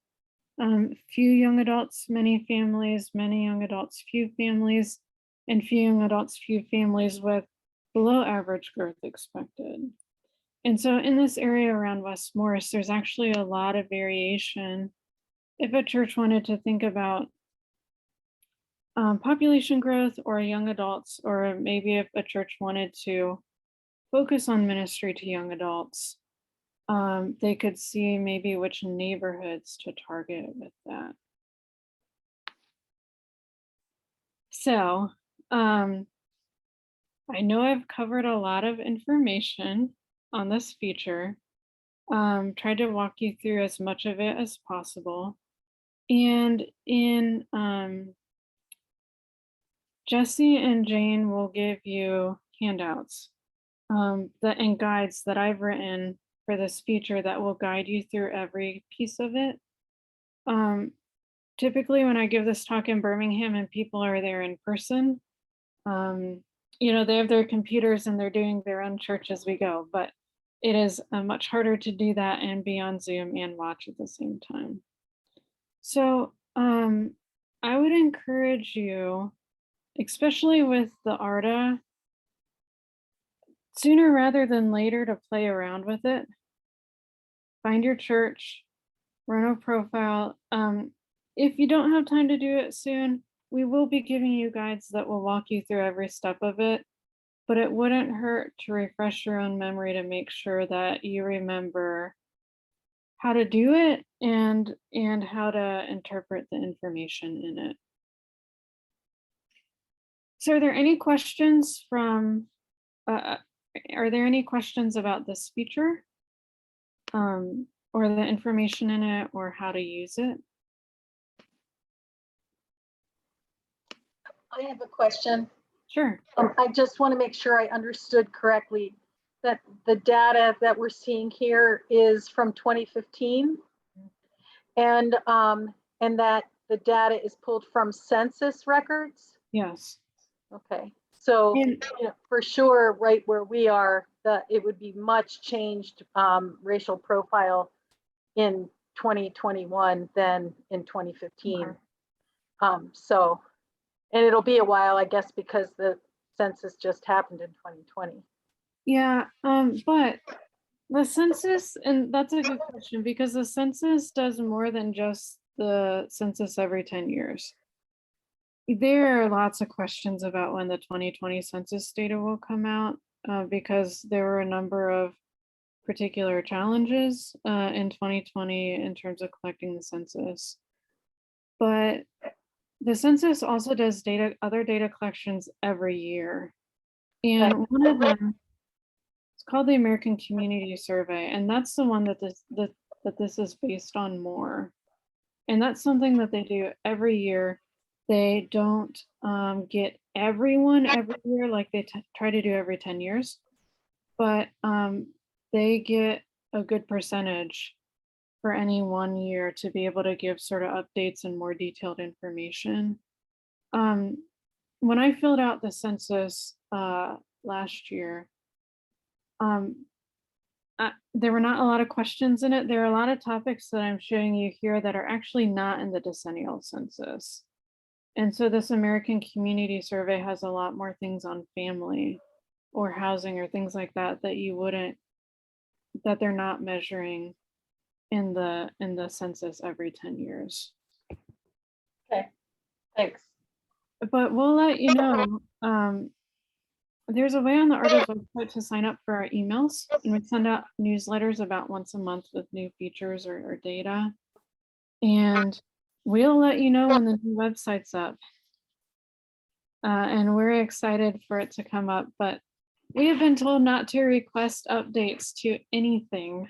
few young adults, many families, many young adults, few families, and few young adults, few families with below average growth expected. And so in this area around West Morris, there's actually a lot of variation. If a church wanted to think about population growth or young adults, or maybe if a church wanted to focus on ministry to young adults, they could see maybe which neighborhoods to target with that. So I know I've covered a lot of information on this feature. Tried to walk you through as much of it as possible. And in Jesse and Jane will give you handouts and guides that I've written for this feature that will guide you through every piece of it. Typically when I give this talk in Birmingham and people are there in person, you know, they have their computers and they're doing their own church as we go, but it is much harder to do that and be on Zoom and watch at the same time. So I would encourage you, especially with the ARDA, sooner rather than later to play around with it. Find your church, run a profile. If you don't have time to do it soon, we will be giving you guides that will walk you through every step of it, but it wouldn't hurt to refresh your own memory to make sure that you remember how to do it and how to interpret the information in it. So are there any questions from, are there any questions about this feature? Or the information in it or how to use it? I have a question. Sure. I just want to make sure I understood correctly that the data that we're seeing here is from 2015 and that the data is pulled from census records? Yes. Okay. So you know, for sure, right where we are, that it would be much changed racial profile in 2021 than in 2015. Okay. So, and it'll be a while, I guess, because the census just happened in 2020. Yeah, but the census, and that's a good question because the census does more than just the census every 10 years. There are lots of questions about when the 2020 census data will come out because there were a number of particular challenges in 2020 in terms of collecting the census. But the census also does other data collections every year. And one of them, it's called the American Community Survey. And that's the one that this is based on more. And that's something that they do every year. They don't get everyone every year like they try to do every 10 years, but they get a good percentage for any 1 year to be able to give sort of updates and more detailed information. When I filled out the census last year, there were not a lot of questions in it. There are a lot of topics that I'm showing you here that are actually not in the decennial census. And so this American Community Survey has a lot more things on family or housing or things like that that you wouldn't, that they're not measuring in the census every 10 years. Okay, thanks. But we'll let you know. There's a way on the ARDA's website to sign up for our emails, and we send out newsletters about once a month with new features or data. And we'll let you know when the new website's up. And we're excited for it to come up, but we have been told not to request updates to anything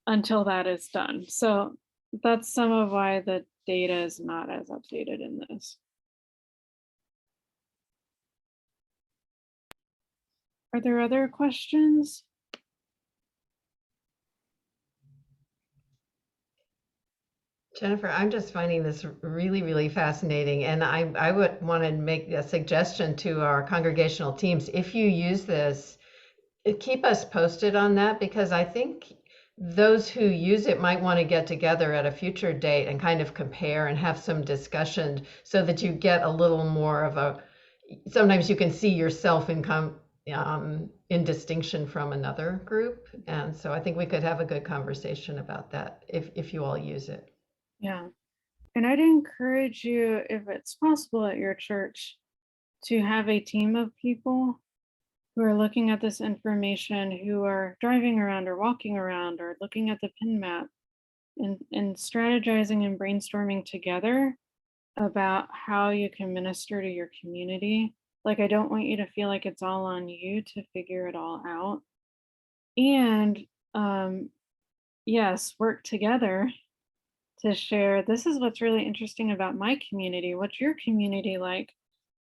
until that is done. So that's some of why the data is not as updated in this. Are there other questions? Jennifer, I'm just finding this really, really fascinating. And I would want to make a suggestion to our congregational teams. If you use this, keep us posted on that, because I think those who use it might want to get together at a future date and kind of compare and have some discussion so that you get a little more of a, sometimes you can see yourself in distinction from another group. And so I think we could have a good conversation about that if you all use it. Yeah, and I'd encourage you, if it's possible at your church, to have a team of people who are looking at this information, who are driving around or walking around or looking at the pin map and strategizing and brainstorming together about how you can minister to your community. Like, I don't want you to feel like it's all on you to figure it all out. And yes, work together to share, this is what's really interesting about my community, what's your community like?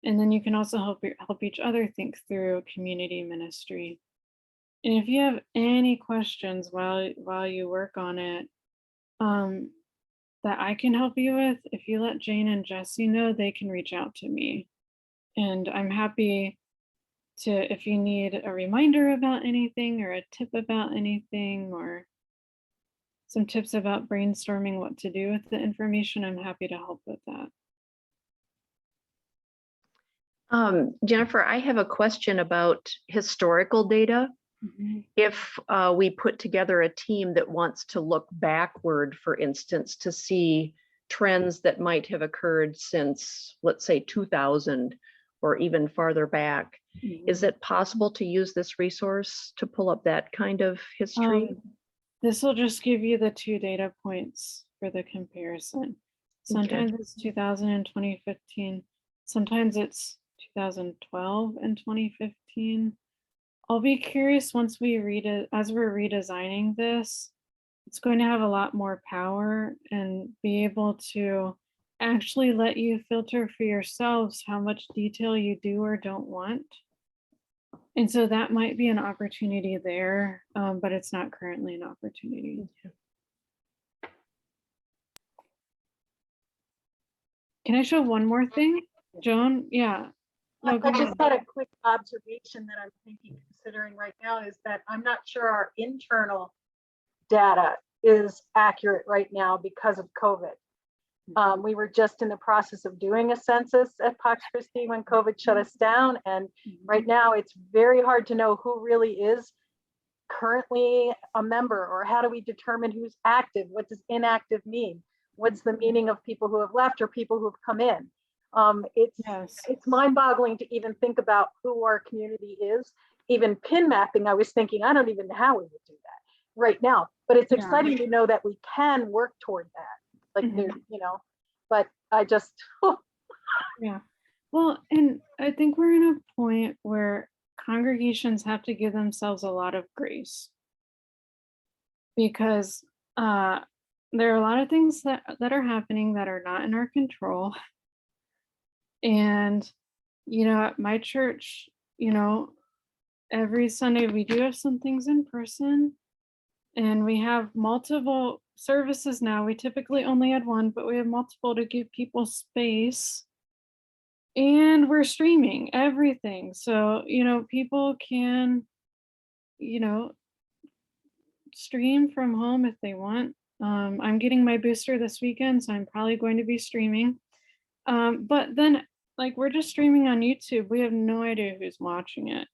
And then you can also help each other think through community ministry. And if you have any questions while you work on it, that I can help you with, if you let Jane and Jesse know, they can reach out to me. And I'm happy to, if you need a reminder about anything or a tip about anything or some tips about brainstorming what to do with the information, I'm happy to help with that. Jennifer, I have a question about historical data. Mhm. If we put together a team that wants to look backward, for instance, to see trends that might have occurred since, let's say, 2000 or even farther back, is it possible to use this resource to pull up that kind of history? This will just give you the 2 data points for the comparison. Sometimes it's 2000 and 2015. Sometimes it's 2012 and 2015. I'll be curious once we read it, as we're redesigning this, it's going to have a lot more power and be able to actually let you filter for yourselves how much detail you do or don't want. And so that might be an opportunity there, but it's not currently an opportunity. Can I show one more thing, Joan? Yeah. No, go I just ahead. had a quick observation that I'm considering right now is that I'm not sure our internal data is accurate right now because of COVID. We were just in the process of doing a census at Pax Christi when COVID shut us down. And right now it's very hard to know who really is currently a member, or how do we determine who's active? What does inactive mean? What's the meaning of people who have left or people who have come in? It's mind-boggling to even think about who our community is. Even pin mapping, I was thinking, I don't even know how we would do that right now, but it's exciting to know that we can work toward that. Like, you know, but I just, Yeah. Well, and I think we're in a point where congregations have to give themselves a lot of grace because there are a lot of things that are happening that are not in our control. And, you know, at my church, you know, every Sunday we do have some things in person and we have multiple services now. We typically only had one, but we have multiple to give people space. And we're streaming everything. So, you know, people can, you know, stream from home if they want. I'm getting my booster this weekend, so I'm probably going to be streaming. But then, like, we're just streaming on YouTube. We have no idea who's watching it.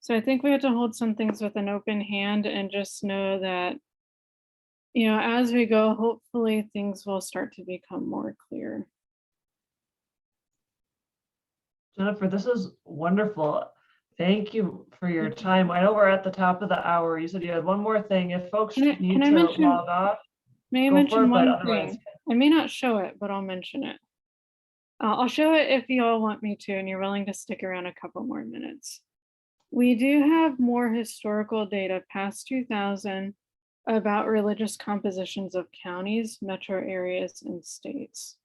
So I think we have to hold some things with an open hand and just know that, you know, as we go, hopefully things will start to become more clear. Jennifer, this is wonderful. Thank you for your time. I know we're at the top of the hour. You said you had one more thing. If folks need to log off, may I mention one thing? I may not show it, but I'll mention it. I'll show it if you all want me to and you're willing to stick around a couple more minutes. We do have more historical data past 2000 about religious compositions of counties, metro areas, and states.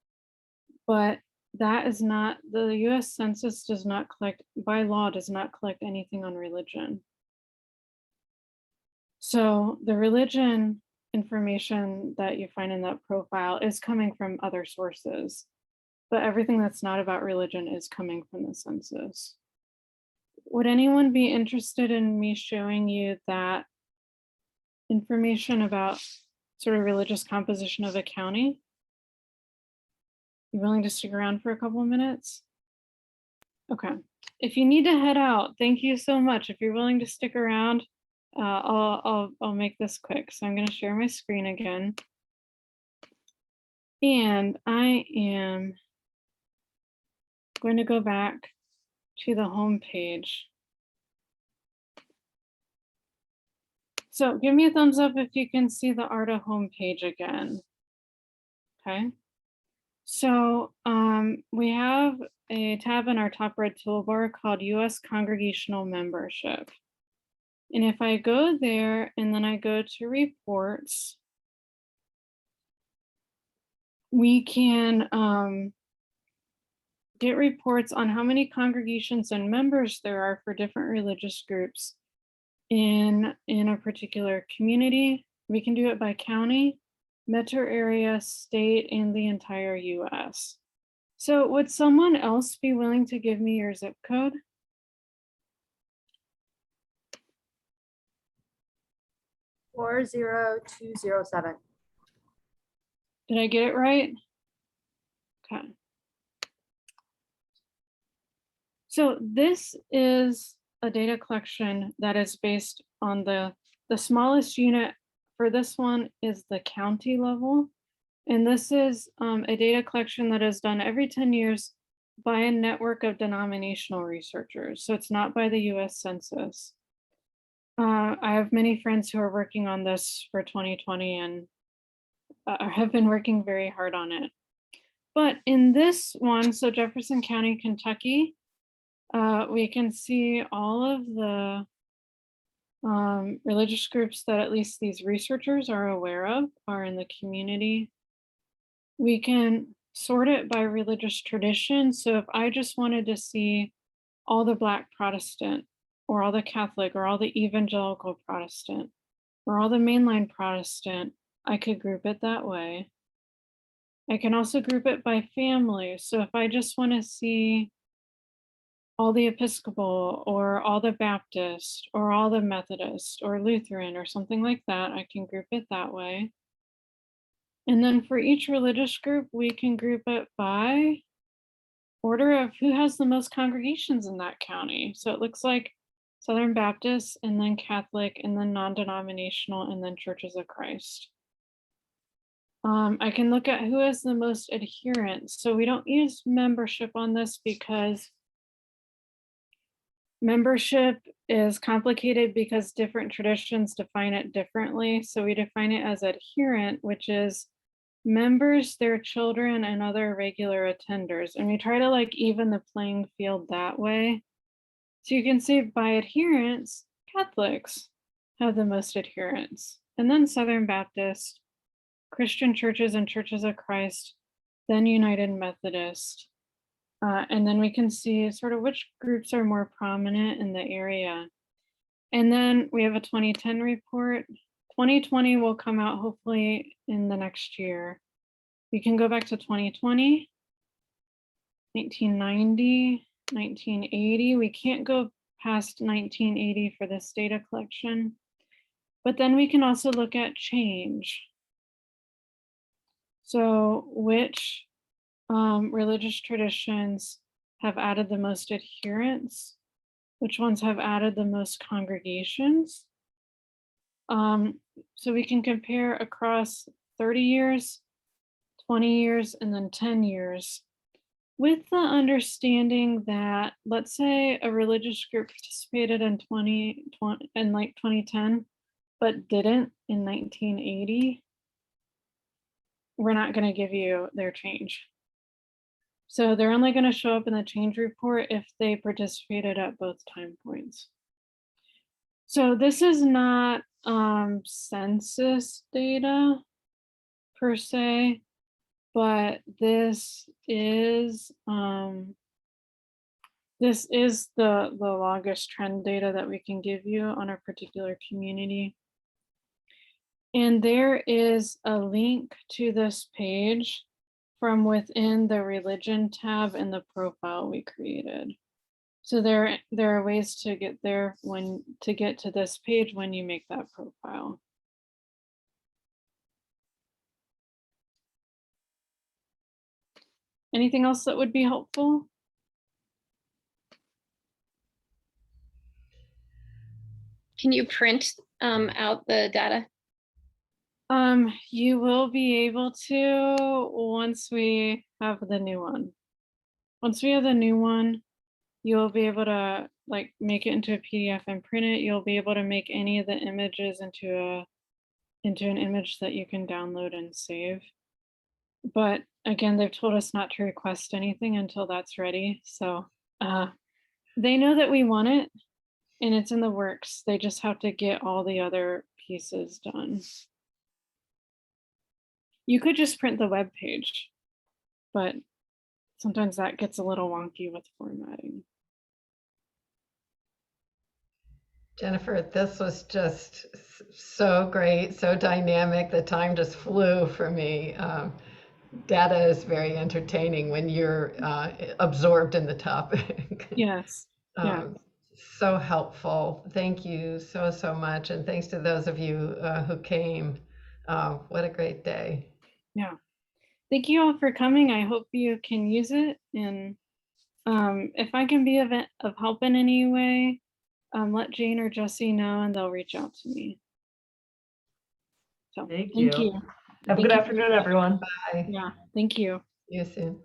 But that is not, the US Census does not collect, by law, does not collect anything on religion. So the religion information that you find in that profile is coming from other sources, but everything that's not about religion is coming from the census. Would anyone be interested in me showing you that information about sort of religious composition of a county? You willing to stick around for a couple of minutes? Okay. If you need to head out, thank you so much. If you're willing to stick around, I'll make this quick. So I'm going to share my screen again. And I am going to go back to the home page. So give me a thumbs up if you can see the ARDA homepage again. Okay. So we have a tab in our top right toolbar called US Congregational Membership. And if I go there and then I go to reports, we can get reports on how many congregations and members there are for different religious groups in a particular community. We can do it by county, metro area, state, and the entire US. So would someone else be willing to give me your zip code? Four 40207. Did I get it right? Okay. So this is a data collection that is based on the smallest unit for this one is the county level. And this is a data collection that is done every 10 years by a network of denominational researchers. So it's not by the US Census. I have many friends who are working on this for 2020 and have been working very hard on it. But in this one, so Jefferson County, Kentucky, we can see all of the religious groups that at least these researchers are aware of are in the community. We can sort it by religious tradition. So if I just wanted to see all the Black Protestant or all the Catholic or all the evangelical Protestant or all the mainline Protestant, I could group it that way. I can also group it by family. So if I just want to see all the Episcopal or all the Baptist or all the Methodist or Lutheran or something like that, I can group it that way. And then for each religious group, we can group it by order of who has the most congregations in that county. So it looks like Southern Baptist and then Catholic and then non-denominational and then Churches of Christ. I can look at who has the most adherents. So we don't use membership on this because membership is complicated because different traditions define it differently. So we define it as adherent, which is members, their children, and other regular attenders. And we try to like even the playing field that way. So you can see by adherents, Catholics have the most adherents, and then Southern Baptist, Christian churches and Churches of Christ, then United Methodist. And then we can see sort of which groups are more prominent in the area. And then we have a 2010 report. 2020 will come out hopefully in the next year. We can go back to 2020, 1990, 1980. We can't go past 1980 for this data collection. But then we can also look at change. So which religious traditions have added the most adherents? Which ones have added the most congregations? So we can compare across 30 years, 20 years, and then 10 years with the understanding that, let's say a religious group participated in 2010, but didn't in 1980, we're not going to give you their change. So they're only going to show up in the change report if they participated at both time points. So this is not census data per se, but this is the longest trend data that we can give you on a particular community. And there is a link to this page from within the religion tab in the profile we created. So there are ways to get there to get to this page when you make that profile. Anything else that would be helpful? Can you print out the data? You will be able to once we have the new one. Once we have the new one, you'll be able to like make it into a PDF and print it. You'll be able to make any of the images into an image that you can download and save. But again, they've told us not to request anything until that's ready. So they know that we want it. and it's in the works. They just have to get all the other pieces done. You could just print the web page, but sometimes that gets a little wonky with formatting. Jennifer, this was just so great, so dynamic. The time just flew for me. Data is very entertaining when you're absorbed in the topic. Yes. Yeah. So helpful. Thank you so, so much. And thanks to those of you who came. What a great day. Yeah. Thank you all for coming. I hope you can use it. And if I can be of help in any way, let Jane or Jesse know and they'll reach out to me. So Thank you. you. Have a good afternoon, everyone. Bye. Yeah, thank you. See you soon.